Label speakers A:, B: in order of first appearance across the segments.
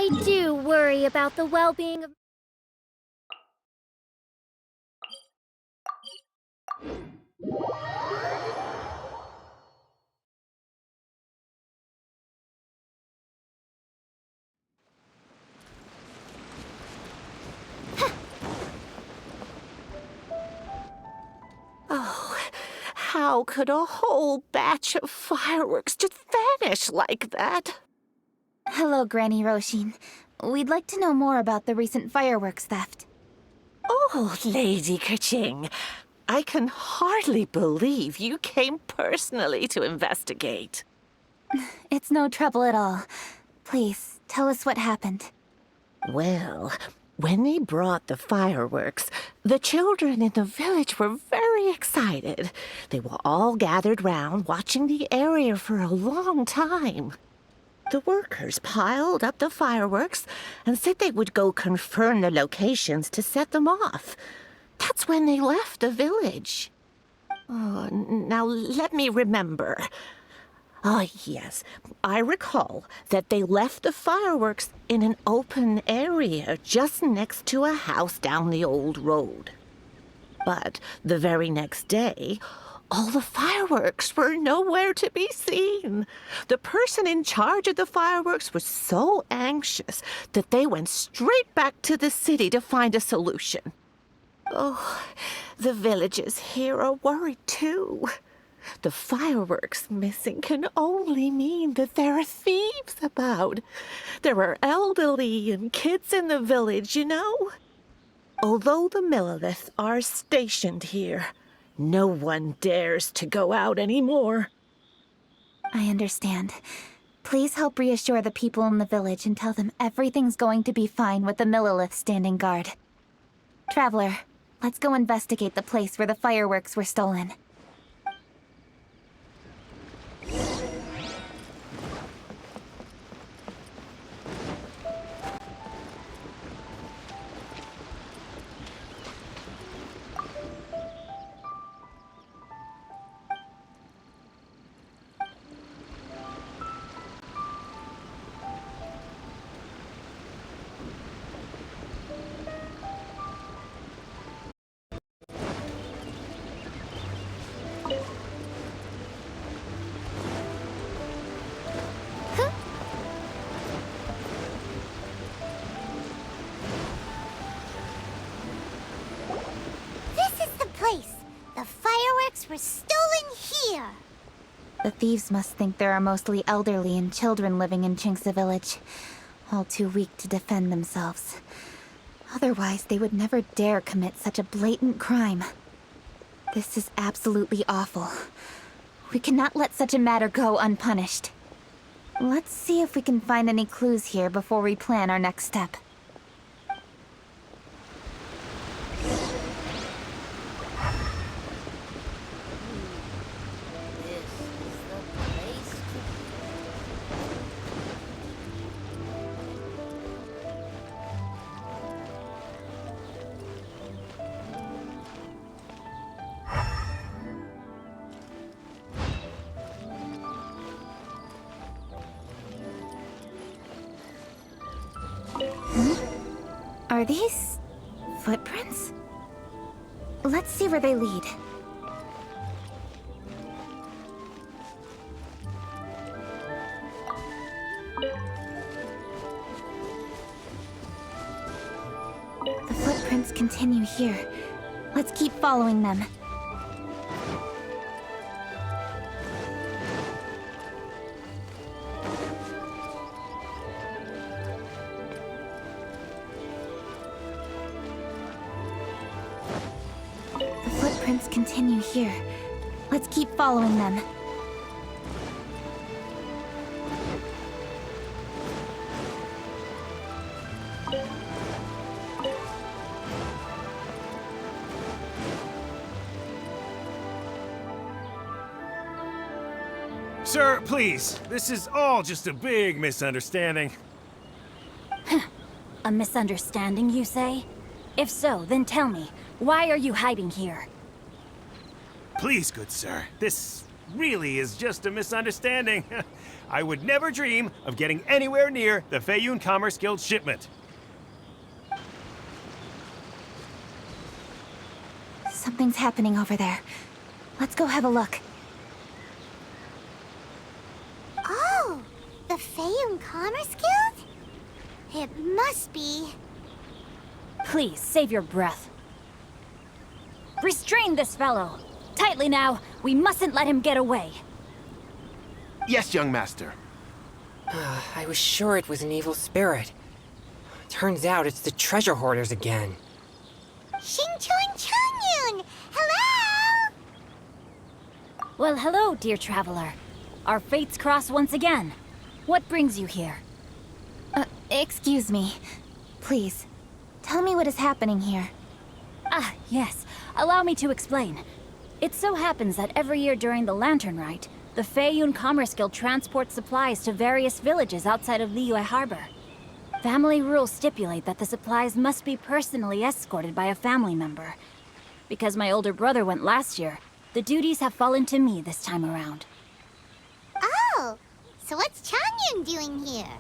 A: I do worry about the well-being of...
B: Oh, how could a whole batch of fireworks just vanish like that?
C: Hello, Granny Roshin. We'd like to know more about the recent fireworks theft.
B: Oh, Lady Kerching, I can hardly believe you came personally to investigate.
C: It's no trouble at all. Please, tell us what happened.
B: Well, when they brought the fireworks, the children in the village were very excited. They were all gathered round, watching the area for a long time. The workers piled up the fireworks and said they would go confirm the locations to set them off. That's when they left the village. Oh, now let me remember. Ah, yes, I recall that they left the fireworks in an open area just next to a house down the old road. But the very next day, all the fireworks were nowhere to be seen. The person in charge of the fireworks was so anxious that they went straight back to the city to find a solution. Oh, the villagers here are worried too. The fireworks missing can only mean that there are thieves about. There are elderly and kids in the village, you know. Although the Millilith are stationed here, no one dares to go out anymore.
C: I understand. Please help reassure the people in the village and tell them everything's going to be fine with the Millilith standing guard. Traveler, let's go investigate the place where the fireworks were stolen.
A: The fireworks were stolen here!
C: The thieves must think there are mostly elderly and children living in Chinksa village, all too weak to defend themselves. Otherwise, they would never dare commit such a blatant crime. This is absolutely awful. We cannot let such a matter go unpunished. Let's see if we can find any clues here before we plan our next step. Are these footprints? Let's see where they lead. The footprints continue here. Let's keep following them. Continue here. Let's keep following them.
D: Sir, please. This is all just a big misunderstanding.
E: A misunderstanding, you say? If so, then tell me, why are you hiding here?
D: Please, good sir. This really is just a misunderstanding. I would never dream of getting anywhere near the Feiyun Commerce Guild shipment.
C: Something's happening over there. Let's go have a look.
A: Oh, the Feiyun Commerce Guild? It must be.
E: Please, save your breath. Restrain this fellow! Tightly now, we mustn't let him get away.
F: Yes, young master.
G: I was sure it was an evil spirit. Turns out it's the treasure hoarders again.
A: Xingchun Changyun! Hello!
E: Well, hello, dear traveler. Our fates cross once again. What brings you here?
C: Excuse me. Please, tell me what is happening here.
E: Ah, yes. Allow me to explain. It so happens that every year during the Lantern Rite, the Feiyun Commerce Guild transports supplies to various villages outside of Liyue Harbor. Family rules stipulate that the supplies must be personally escorted by a family member. Because my older brother went last year, the duties have fallen to me this time around.
A: Oh, so what's Changyun doing here?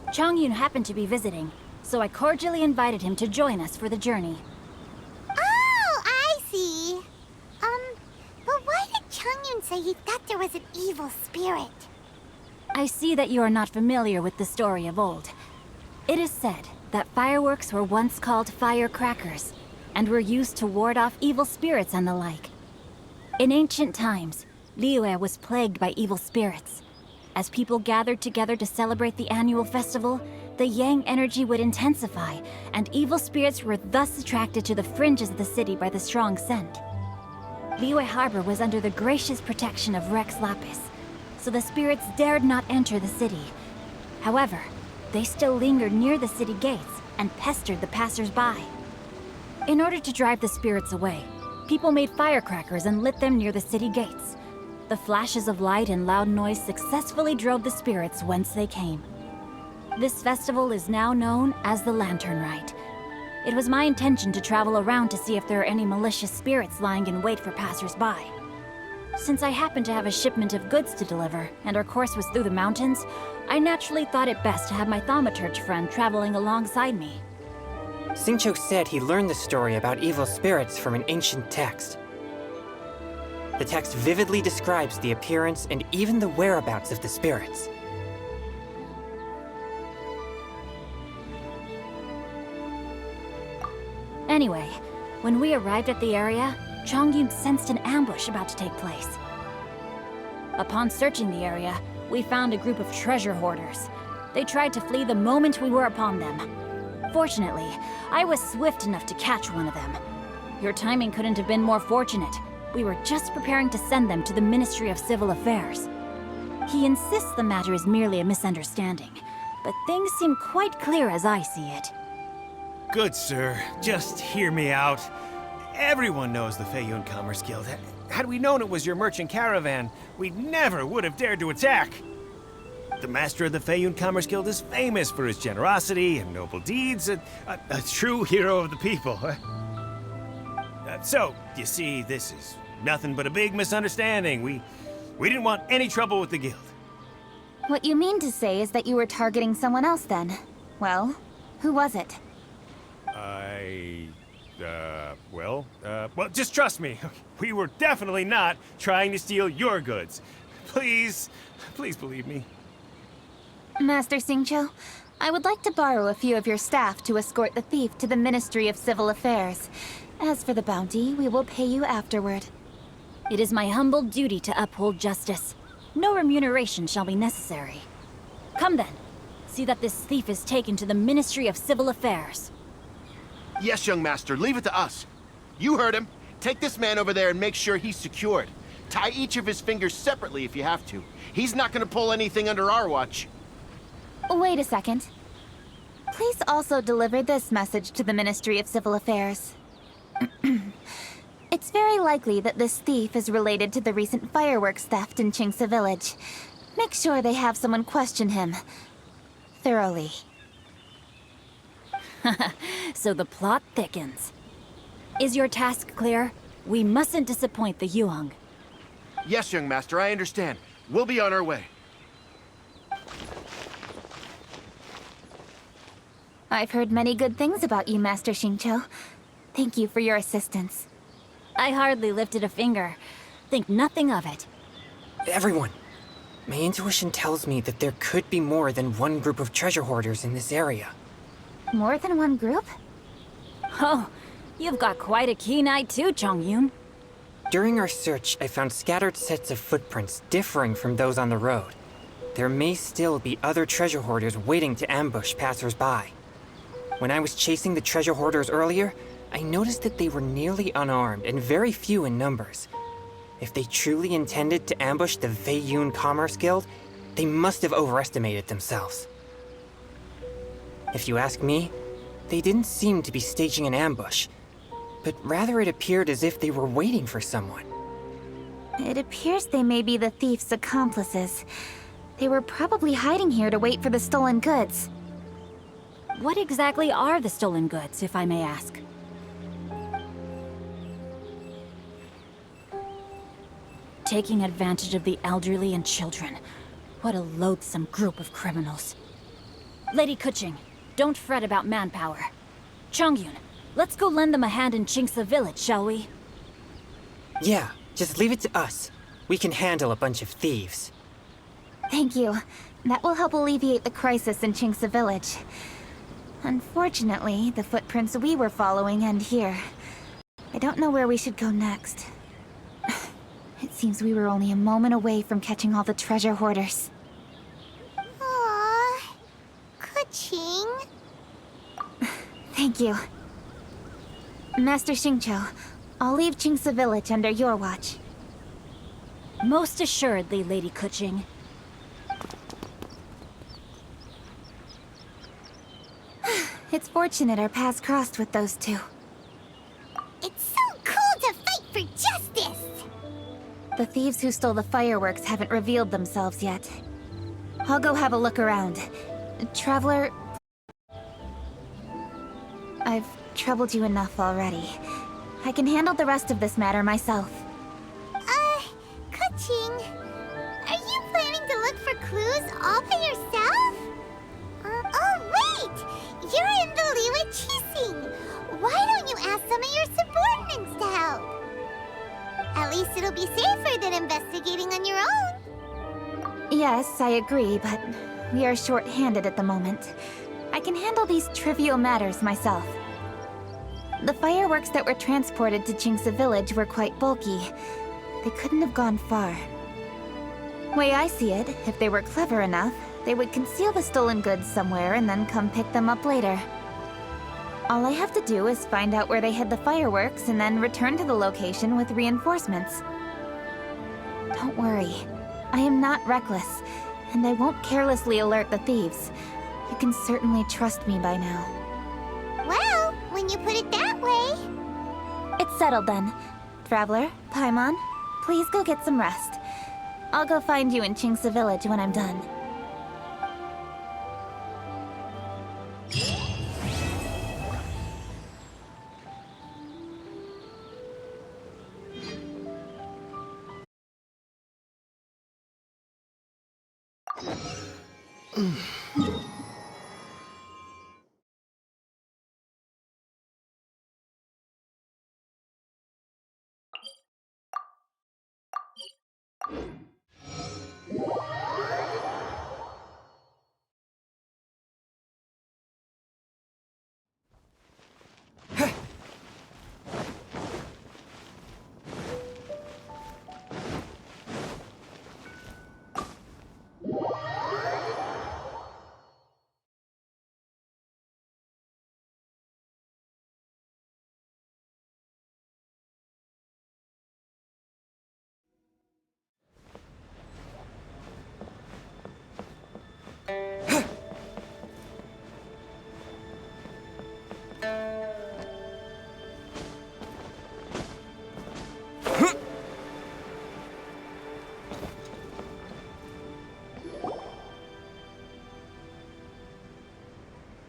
E: Changyun happened to be visiting, so I cordially invited him to join us for the journey.
A: Oh, I see. But why did Changyun say he thought there was an evil spirit?
E: I see that you are not familiar with the story of old. It is said that fireworks were once called firecrackers, and were used to ward off evil spirits and the like. In ancient times, Liyue was plagued by evil spirits. As people gathered together to celebrate the annual festival, the yang energy would intensify, and evil spirits were thus attracted to the fringes of the city by the strong scent. Liyue Harbor was under the gracious protection of Rex Lapis, so the spirits dared not enter the city. However, they still lingered near the city gates and pestered the passers-by. In order to drive the spirits away, people made firecrackers and lit them near the city gates. The flashes of light and loud noise successfully drove the spirits whence they came. This festival is now known as the Lantern Rite. It was my intention to travel around to see if there are any malicious spirits lying in wait for passers-by. Since I happened to have a shipment of goods to deliver, and our course was through the mountains, I naturally thought it best to have my thaumaturge friend traveling alongside me.
G: Xingqiu said he learned the story about evil spirits from an ancient text. The text vividly describes the appearance and even the whereabouts of the spirits.
E: Anyway, when we arrived at the area, Changyun sensed an ambush about to take place. Upon searching the area, we found a group of treasure hoarders. They tried to flee the moment we were upon them. Fortunately, I was swift enough to catch one of them. Your timing couldn't have been more fortunate. We were just preparing to send them to the Ministry of Civil Affairs. He insists the matter is merely a misunderstanding, but things seem quite clear as I see it.
D: Good sir, just hear me out. Everyone knows the Feiyun Commerce Guild. Had we known it was your merchant caravan, we never would have dared to attack. The master of the Feiyun Commerce Guild is famous for his generosity and noble deeds, a true hero of the people. So, you see, this is nothing but a big misunderstanding. We didn't want any trouble with the guild.
C: What you mean to say is that you were targeting someone else then? Well, who was it?
D: Well, just trust me. We were definitely not trying to steal your goods. Please believe me.
C: Master Xingqiu, I would like to borrow a few of your staff to escort the thief to the Ministry of Civil Affairs. As for the bounty, we will pay you afterward.
E: It is my humble duty to uphold justice. No remuneration shall be necessary. Come then, see that this thief is taken to the Ministry of Civil Affairs.
F: Yes, young master, leave it to us. You heard him. Take this man over there and make sure he's secured. Tie each of his fingers separately if you have to. He's not gonna pull anything under our watch.
C: Wait a second. Please also deliver this message to the Ministry of Civil Affairs. It's very likely that this thief is related to the recent fireworks theft in Qingce Village. Make sure they have someone question him thoroughly.
E: So the plot thickens. Is your task clear? We mustn't disappoint the Yuang.
F: Yes, young master, I understand. We'll be on our way.
C: I've heard many good things about you, Master Xingqiu. Thank you for your assistance.
E: I hardly lifted a finger. Think nothing of it.
G: Everyone, my intuition tells me that there could be more than one group of treasure hoarders in this area.
C: More than one group?
E: Oh, you've got quite a keen eye too, Chongyun.
G: During our search, I found scattered sets of footprints differing from those on the road. There may still be other treasure hoarders waiting to ambush passers-by. When I was chasing the treasure hoarders earlier, I noticed that they were nearly unarmed and very few in numbers. If they truly intended to ambush the Feiyun Commerce Guild, they must have overestimated themselves. If you ask me, they didn't seem to be staging an ambush, but rather it appeared as if they were waiting for someone.
C: It appears they may be the thief's accomplices. They were probably hiding here to wait for the stolen goods.
E: What exactly are the stolen goods, if I may ask? Taking advantage of the elderly and children. What a loathsome group of criminals. Lady Kuching, don't fret about manpower. Chongyun, let's go lend them a hand in Qingce village, shall we?
G: Yeah, just leave it to us. We can handle a bunch of thieves.
C: Thank you. That will help alleviate the crisis in Qingce village. Unfortunately, the footprints we were following end here. I don't know where we should go next. It seems we were only a moment away from catching all the treasure hoarders.
A: Aww. Kuching.
C: Thank you. Master Xingqiu, I'll leave Qingce village under your watch.
E: Most assuredly, Lady Kuching.
C: It's fortunate our paths crossed with those two.
A: It's so cool to fight for justice!
C: The thieves who stole the fireworks haven't revealed themselves yet. I'll go have a look around. Traveler... I've troubled you enough already. I can handle the rest of this matter myself.
A: Kuching, are you planning to look for clues all by yourself? Oh wait! You're in the Liwa Chising! Why don't you ask some of your subordinates to help? At least it'll be safer than investigating on your own.
C: Yes, I agree, but we are short-handed at the moment. I can handle these trivial matters myself. The fireworks that were transported to Qingce village were quite bulky. They couldn't have gone far. Way I see it, if they were clever enough, they would conceal the stolen goods somewhere and then come pick them up later. All I have to do is find out where they hid the fireworks and then return to the location with reinforcements. Don't worry. I am not reckless, and I won't carelessly alert the thieves. You can certainly trust me by now.
A: Well, when you put it that way...
C: It's settled then. Traveler, Paimon, please go get some rest. I'll go find you in Qingce village when I'm done.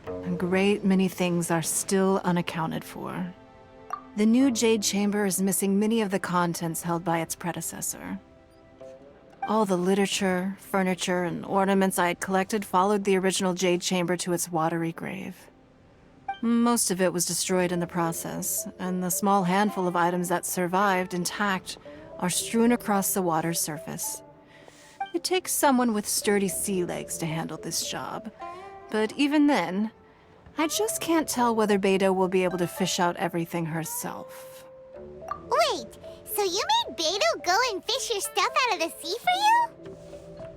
H: A great many things are still unaccounted for. The new Jade Chamber is missing many of the contents held by its predecessor. All the literature, furniture, and ornaments I had collected followed the original jade chamber to its watery grave. Most of it was destroyed in the process, and the small handful of items that survived intact are strewn across the water's surface. It takes someone with sturdy sea legs to handle this job, but even then, I just can't tell whether Beta will be able to fish out everything herself.
A: Wait, so you made Beto go and fish your stuff out of the sea for you?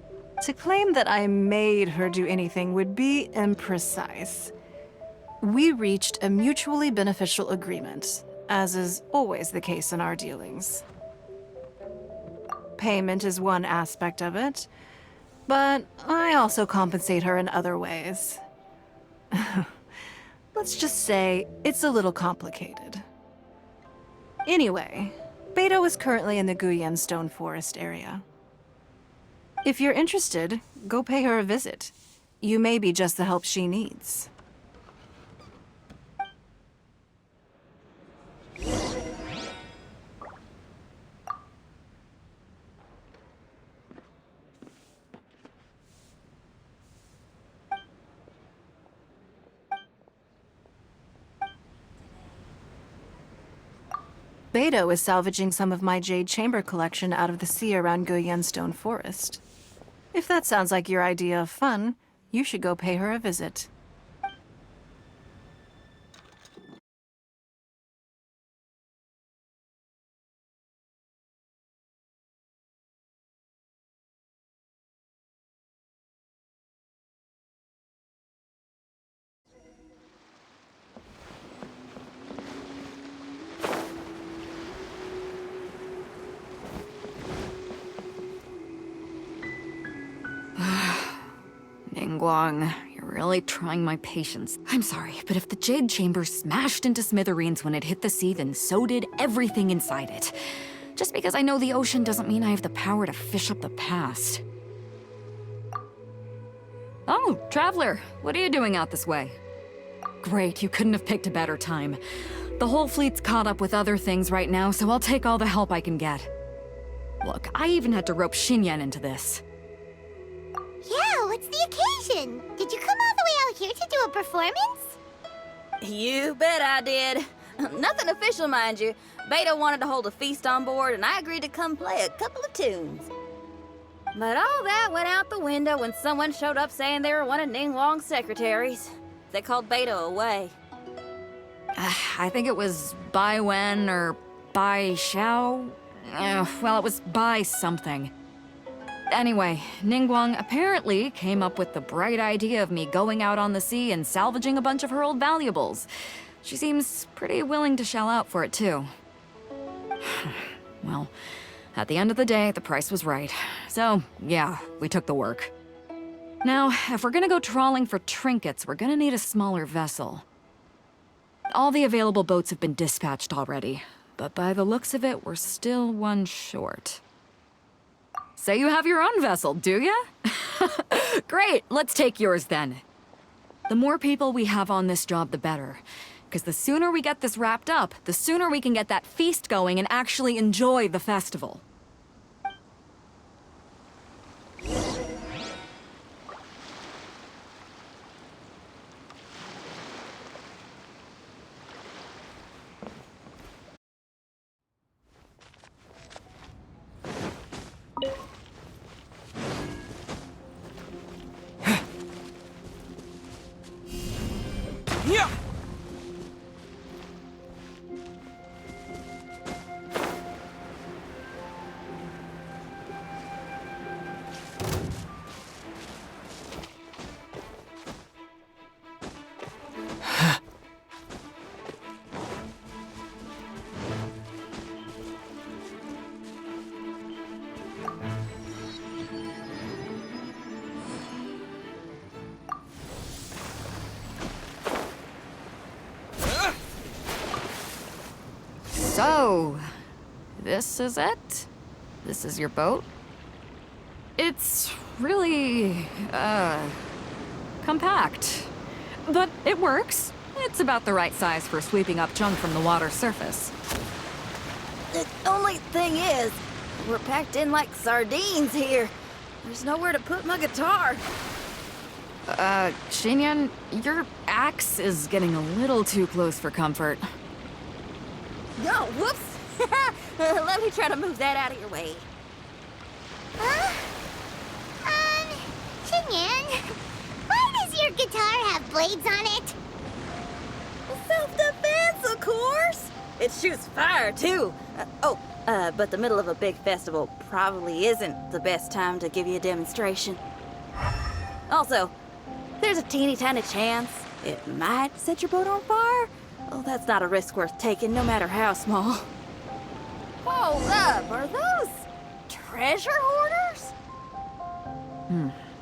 H: To claim that I made her do anything would be imprecise. We reached a mutually beneficial agreement, as is always the case in our dealings. Payment is one aspect of it, but I also compensate her in other ways. Let's just say it's a little complicated. Anyway, Beto is currently in the Guyan Stone Forest area. If you're interested, go pay her a visit. You may be just the help she needs. Beto is salvaging some of my jade chamber collection out of the sea around Guyan Stone Forest. If that sounds like your idea of fun, you should go pay her a visit.
I: Ningguang, you're really trying my patience. I'm sorry, but if the Jade Chamber smashed into smithereens when it hit the sea, then so did everything inside it. Just because I know the ocean doesn't mean I have the power to fish up the past. Oh, Traveler, what are you doing out this way? Great, you couldn't have picked a better time. The whole fleet's caught up with other things right now, so I'll take all the help I can get. Look, I even had to rope Xinyan into this.
A: Yeah, what's the occasion? Did you come all the way out here to do a performance?
J: You bet I did. Nothing official, mind you. Beta wanted to hold a feast on board, and I agreed to come play a couple of tunes. But all that went out the window when someone showed up saying they were one of Ningguang's secretaries. They called Beta away.
I: I think it was Bai Wen or Bai Xiao. Well, it was Bai something. Anyway, Ningguang apparently came up with the bright idea of me going out on the sea and salvaging a bunch of her old valuables. She seems pretty willing to shell out for it, too. Well, at the end of the day, the price was right. So, yeah, we took the work. Now, if we're gonna go trawling for trinkets, we're gonna need a smaller vessel. All the available boats have been dispatched already, but by the looks of it, we're still one short. So you have your own vessel, do ya? Great, let's take yours then. The more people we have on this job, the better. Because the sooner we get this wrapped up, the sooner we can get that feast going and actually enjoy the festival. So, this is it? This is your boat? It's really, compact. But it works. It's about the right size for sweeping up junk from the water's surface.
J: The only thing is, We're packed in like sardines here. There's nowhere to put my guitar.
I: Xinyan, your axe is getting a little too close for comfort.
J: Oh, whoops! Let me try to move that out of your way.
A: Xinyan, why does your guitar have blades on it?
J: Self-defense, of course! It shoots fire, too. But the middle of a big festival probably isn't the best time to give you a demonstration. Also, there's a teeny tiny chance it might set your boat on fire. Well, that's not a risk worth taking, no matter how small. Hold up, are those treasure hoarders?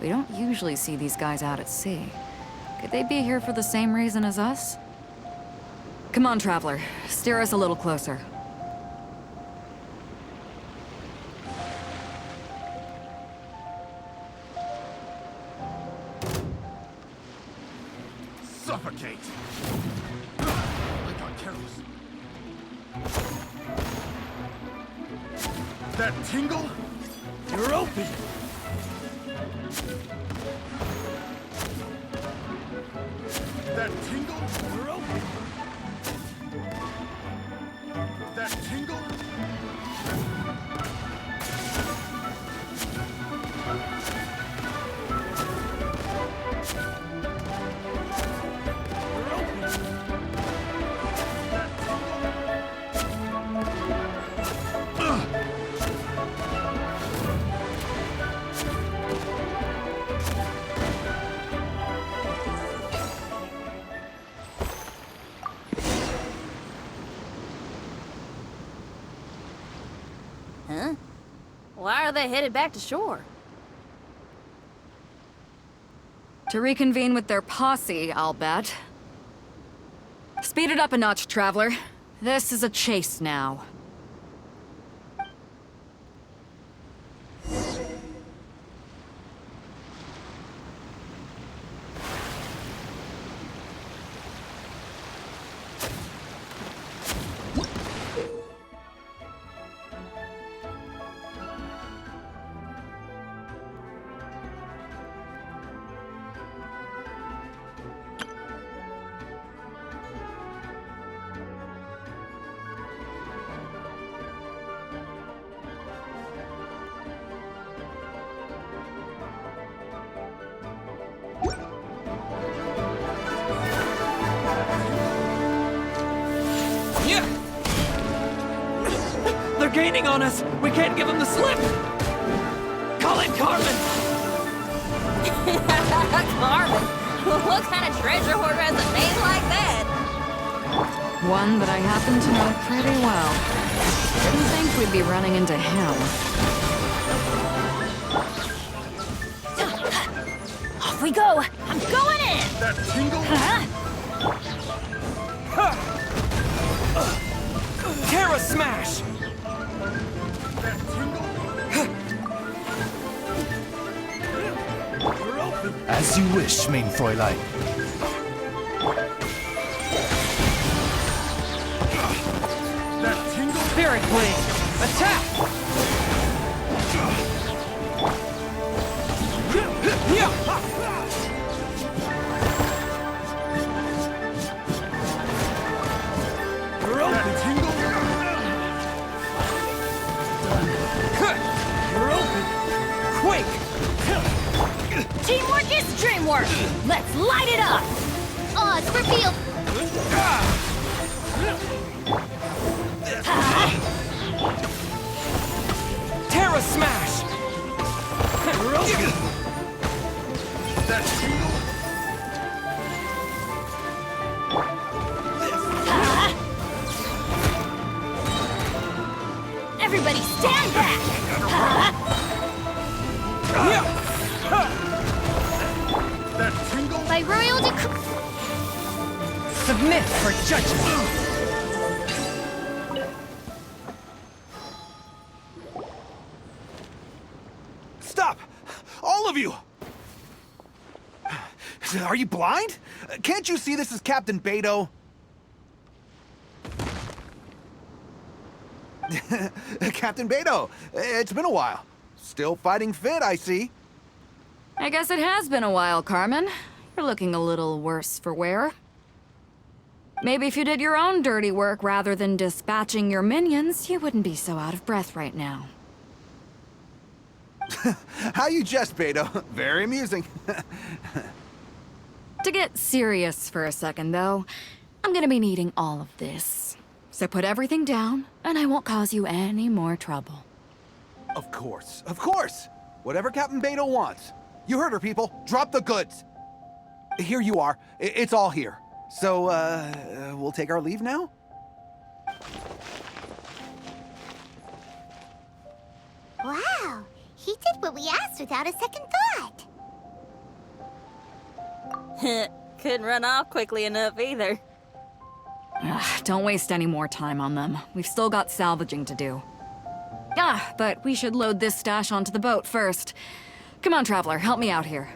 I: We don't usually see these guys out at sea. Could they be here for the same reason as us? Come on, Traveler. Steer us a little closer.
F: Suffocate! I got careless. That tingle?
D: You're open!
F: That tingle?
D: You're open!
F: That tingle?
J: Huh? Why are they headed back to shore?
I: To reconvene with their posse, I'll bet. Speed it up a notch, Traveler. This is a chase now.
K: They're gaining on us! We can't give them the slip! Call in Carmen!
J: Carmen? What kind of treasure hoarder has a name like that?
I: One that I happen to know pretty well. Didn't think we'd be running into him.
E: Off we go! I'm going in!
F: That tingle?
K: Terra Smash!
F: That tingle?
L: As you wish, mein Fräulein.
F: That tingle?
K: Spirit Blade! Attack!
F: That tingle?
K: You're open! Quake!
E: Teamwork is dreamwork! Let's light it up!
A: Odds revealed!
K: Terra Smash! You're open!
F: That tingle?
E: Everybody stand back!
F: That tingle?
A: By royal decree.
K: Submit for judgment!
L: Stop! All of you! Are you blind? Can't you see this is Captain Beto? Captain Beto, it's been a while. Still fighting fit, I see.
I: I guess it has been a while, Carmen. You're looking a little worse for wear. Maybe if you did your own dirty work rather than dispatching your minions, you wouldn't be so out of breath right now.
L: How you jest, Beto. Very amusing.
I: To get serious for a second, though, I'm gonna be needing all of this. So put everything down, and I won't cause you any more trouble.
L: Of course, of course. Whatever Captain Beto wants. You heard her, people. Drop the goods. Here you are. It's all here. So, we'll take our leave now?
A: Wow, he did what we asked without a second thought.
J: Couldn't run off quickly enough either.
I: Ugh, don't waste any more time on them. We've still got salvaging to do. But we should load this stash onto the boat first. Come on, Traveler, help me out here.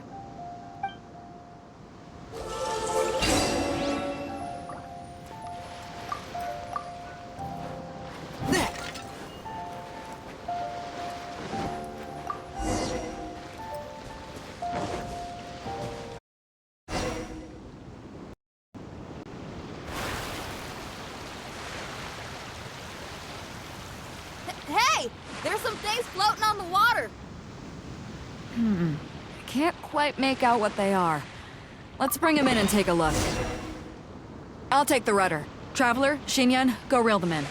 J: Hey! There's some things floating on the water!
I: I can't quite make out what they are. Let's bring them in and take a look. I'll take the rudder. Traveler, Xinyan, go reel them in.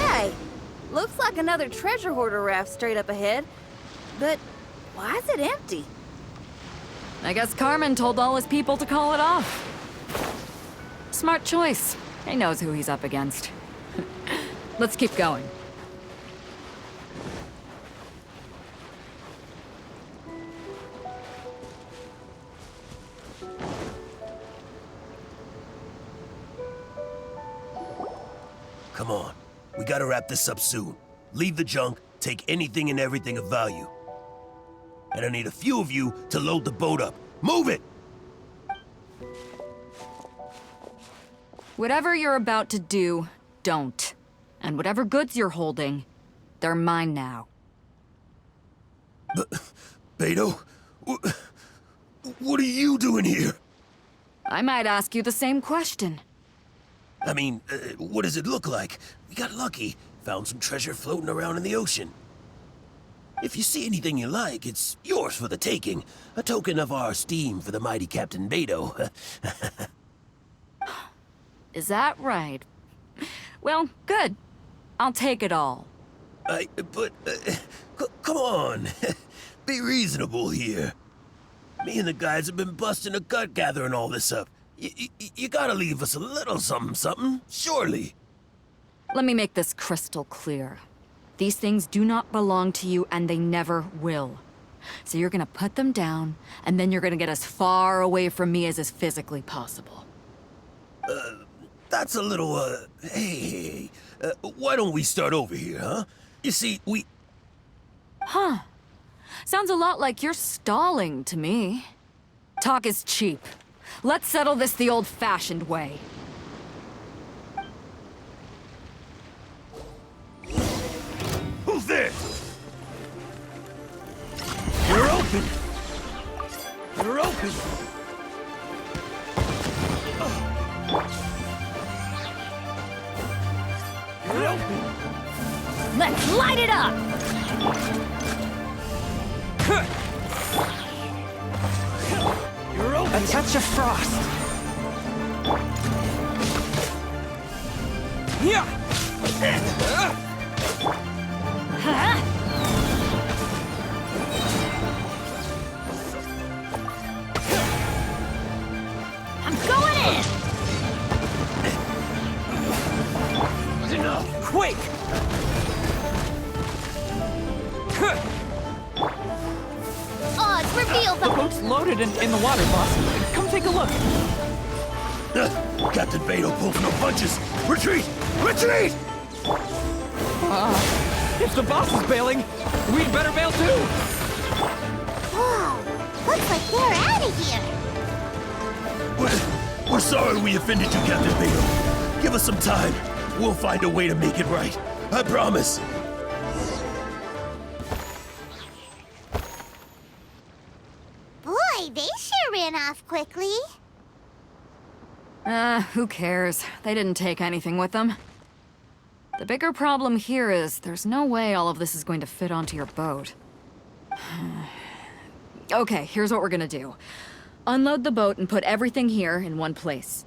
J: Hey! Looks like another treasure hoarder raft straight up ahead. But why is it empty?
I: I guess Carmen told all his people to call it off. Smart choice. He knows who he's up against. Let's keep going.
M: Come on. We gotta wrap this up soon. Leave the junk, take anything and everything of value. And I need a few of you to load the boat up. Move it!
I: Whatever you're about to do, don't. And whatever goods you're holding, they're mine now.
M: Beto? What are you doing here?
I: I might ask you the same question.
M: I mean, what does it look like? We got lucky. Found some treasure floating around in the ocean. If you see anything you like, it's yours for the taking. A token of our esteem for the mighty Captain Beto.
I: Is that right? Well, good. I'll take it all.
M: Come on. Be reasonable here. Me and the guys have been busting a gut gathering all this up. You gotta leave us a little something, surely.
I: Let me make this crystal clear. These things do not belong to you, and they never will. So you're gonna put them down, and then you're gonna get as far away from me as is physically possible.
M: That's a little, hey, why don't we start over here, huh? You see,
I: Huh. Sounds a lot like you're stalling to me. Talk is cheap. Let's settle this the old-fashioned way.
M: Who's there?
K: You're open! You're open! You're open!
E: Let's light it up!
K: You're open!
G: A touch of frost.
K: Yeah!
E: I'm going in!
K: Enough! Quake! loaded in the water, boss. Come take a look.
M: Captain Beto pulls no punches. Retreat! Retreat!
K: If the boss is bailing, we'd better bail too.
A: Whoa, looks like they're out of here.
M: We're sorry we offended you, Captain Beto. Give us some time. We'll find a way to make it right. I promise.
A: Boy, they sure ran off quickly.
I: Who cares? They didn't take anything with them. The bigger problem here is there's no way all of this is going to fit onto your boat. Okay, here's what we're gonna do. Unload the boat and put everything here in one place.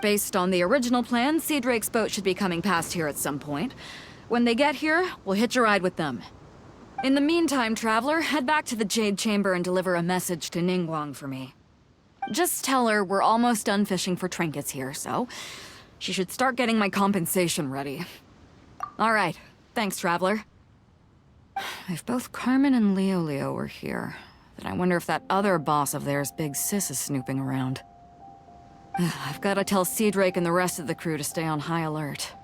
I: Based on the original plan, Sea Drake's boat should be coming past here at some point. When they get here, we'll hitch a ride with them. In the meantime, Traveler, head back to the Jade Chamber and deliver a message to Ningguang for me. Just tell her we're almost done fishing for trinkets here, so she should start getting my compensation ready. All right, thanks, Traveler. If both Carmen and Leo were here, then I wonder if that other boss of theirs, Big Sis, is snooping around. I've got to tell Sea Drake and the rest of the crew to stay on high alert.